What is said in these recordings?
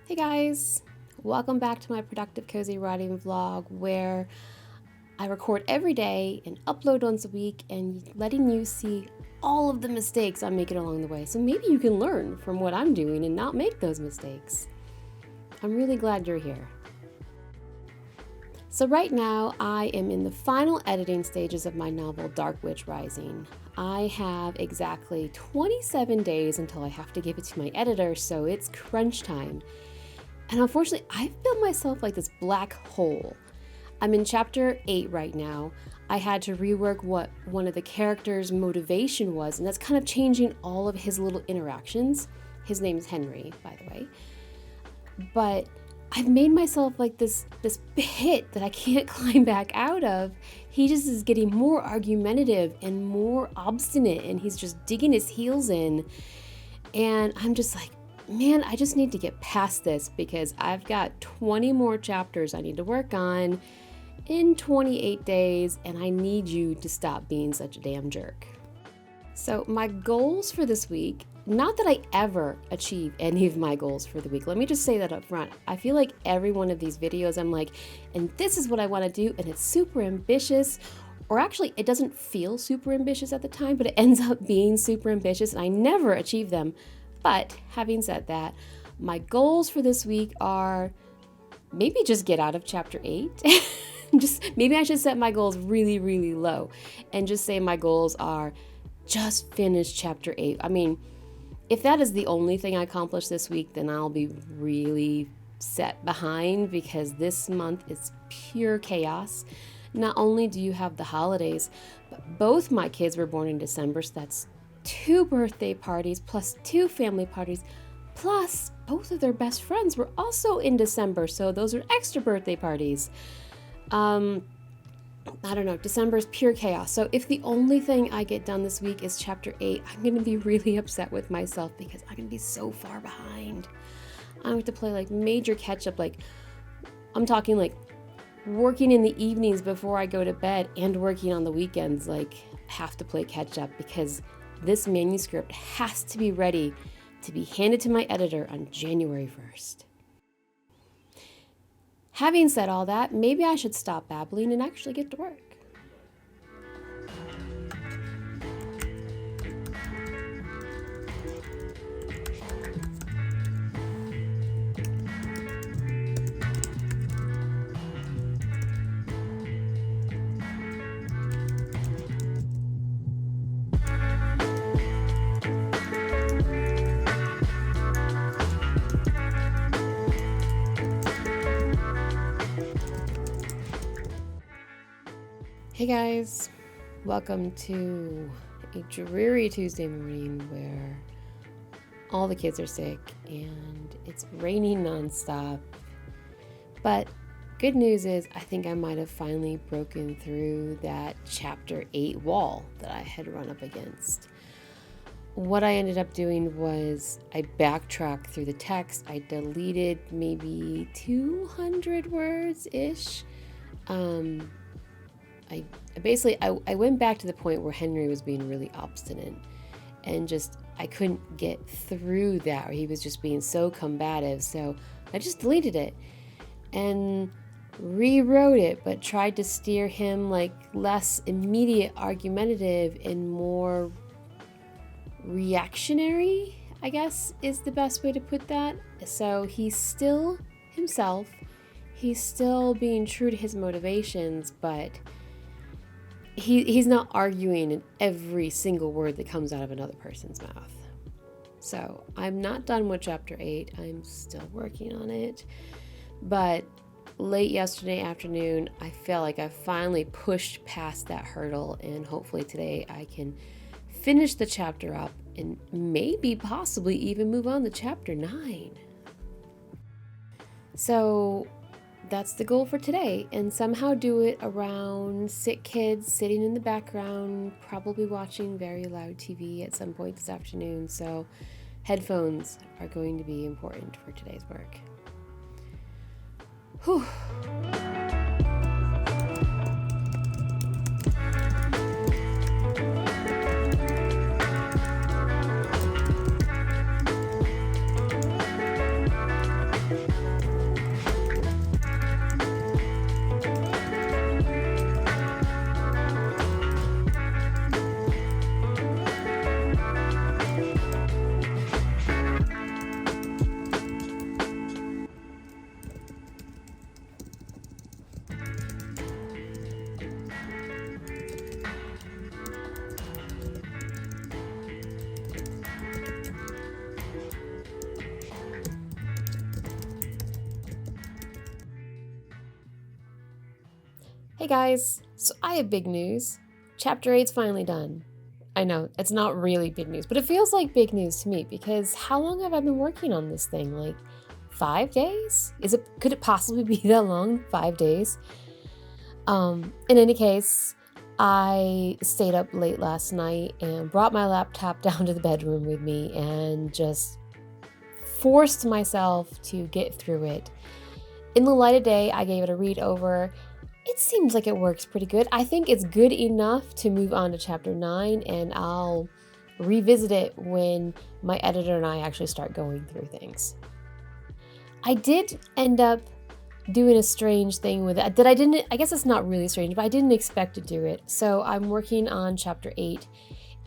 Hey guys, welcome back to my productive cozy writing vlog where I record every day and upload once a week and letting you see all of the mistakes I'm making along the way. So maybe you can learn from what I'm doing and not make those mistakes. I'm really glad you're here. So right now I am in the final editing stages of my novel Dark Witch Rising. I have exactly 27 days until I have to give it to my editor, so it's crunch time. And unfortunately, I've built myself like this black hole. I'm in chapter 8 right now. I had to rework what one of the characters' motivation was, and that's kind of changing all of his little interactions. His name's Henry, by the way. But I've made myself like this pit that I can't climb back out of. He just is getting more argumentative and more obstinate, and he's just digging his heels in. And I'm just like, man, I just need to get past this because I've got 20 more chapters I need to work on in 28 days, and I need you to stop being such a damn jerk. So my goals for this week, not that I ever achieve any of my goals for the week. Let me just say that up front. I feel like every one of these videos, I'm like, and this is what I want to do, and it's super ambitious. Or actually, it doesn't feel super ambitious at the time, but it ends up being super ambitious, and I never achieve them. But having said that, my goals for this week are maybe just get out of chapter 8. Maybe I should set my goals really, really low and just say my goals are just finish chapter 8. I mean, if that is the only thing I accomplish this week, then I'll be really set behind because this month is pure chaos. Not only do you have the holidays, but both my kids were born in December, so that's 2 birthday parties plus 2 family parties, plus both of their best friends were also in December, so those are extra birthday parties. I don't know, December is pure chaos. So if the only thing I get done this week is chapter 8, I'm going to be really upset with myself because I'm going to be so far behind. I have to play like major catch up, like I'm talking like working in the evenings before I go to bed and working on the weekends, like have to play catch up because this manuscript has to be ready to be handed to my editor on January 1st. Having said all that, maybe I should stop babbling and actually get to work. Hey guys, welcome to a dreary Tuesday morning where all the kids are sick and it's raining nonstop. But good news is I think I might have finally broken through that chapter 8 wall that I had run up against. What I ended up doing was I backtracked through the text. I deleted maybe 200 words-ish. I went back to the point where Henry was being really obstinate and just I couldn't get through that, or he was just being so combative. So I just deleted it and rewrote it, but tried to steer him like less immediate argumentative and more reactionary, I guess is the best way to put that. So he's still himself. He's still being true to his motivations, but he's not arguing in every single word that comes out of another person's mouth. So I'm not done with chapter 8. I'm still working on it. But late yesterday afternoon, I felt like I finally pushed past that hurdle, and hopefully today I can finish the chapter up and maybe possibly even move on to chapter 9. So that's the goal for today, and somehow do it around sick kids sitting in the background, probably watching very loud TV at some point this afternoon. So headphones are going to be important for today's work. Whew. Hey guys, so I have big news. Chapter 8's finally done. I know, it's not really big news, but it feels like big news to me because how long have I been working on this thing? Like 5 days? Could it possibly be that long? 5 days? In any case, I stayed up late last night and brought my laptop down to the bedroom with me and just forced myself to get through it. In the light of day, I gave it a read over. It seems like it works pretty good. I think it's good enough to move on to chapter 9, and I'll revisit it when my editor and I actually start going through things. I did end up doing a strange thing with it that I guess it's not really strange, but I didn't expect to do it. So I'm working on chapter 8,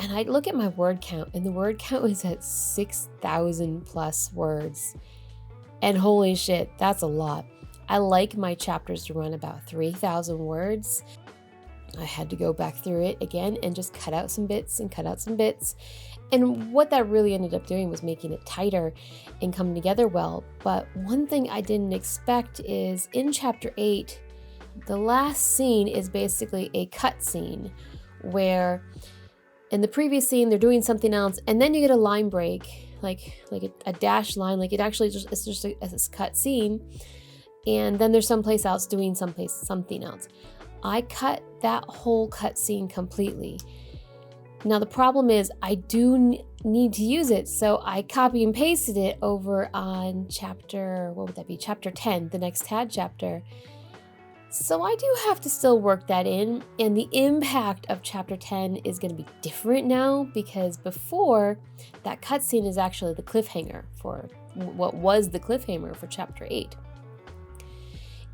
and I look at my word count, and the word count is at 6,000 plus words. And holy shit, that's a lot. I like my chapters to run about 3,000 words. I had to go back through it again and just cut out some bits and cut out some bits. And what that really ended up doing was making it tighter and coming together well. But one thing I didn't expect is in chapter 8, the last scene is basically a cut scene where in the previous scene they're doing something else, and then you get a line break, like a dash line, like it's just a cut scene, and then there's someplace else doing something else. I cut that whole cut scene completely. Now the problem is I do need to use it, so I copy and pasted it over on chapter 10, the next TAD chapter. So I do have to still work that in, and the impact of chapter 10 is going to be different now, because before, that cutscene is actually the cliffhanger for what was the cliffhanger for chapter 8.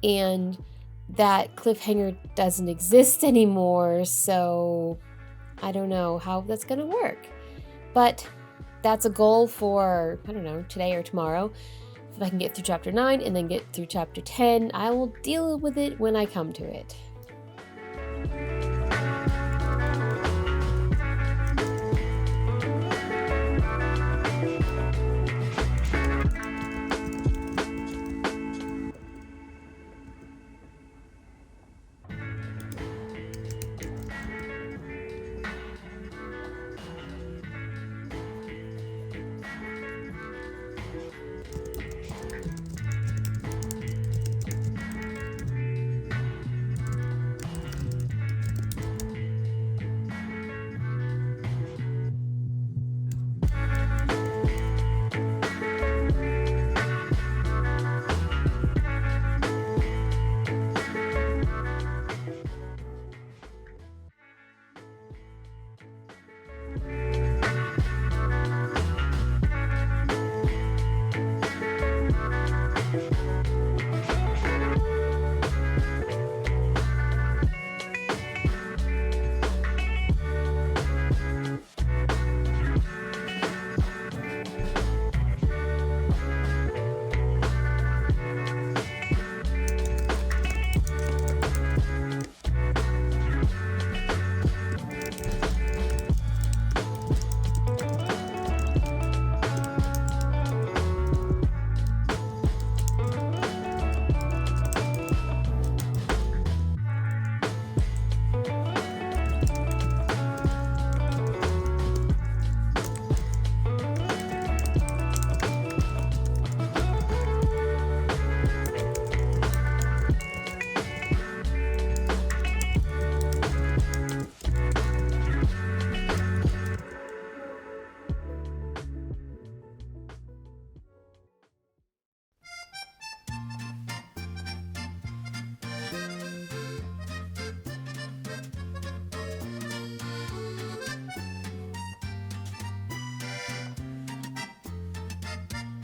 And that cliffhanger doesn't exist anymore, so I don't know how that's going to work. But that's a goal for, I don't know, today or tomorrow. If I can get through chapter 9 and then get through chapter 10, I will deal with it when I come to it.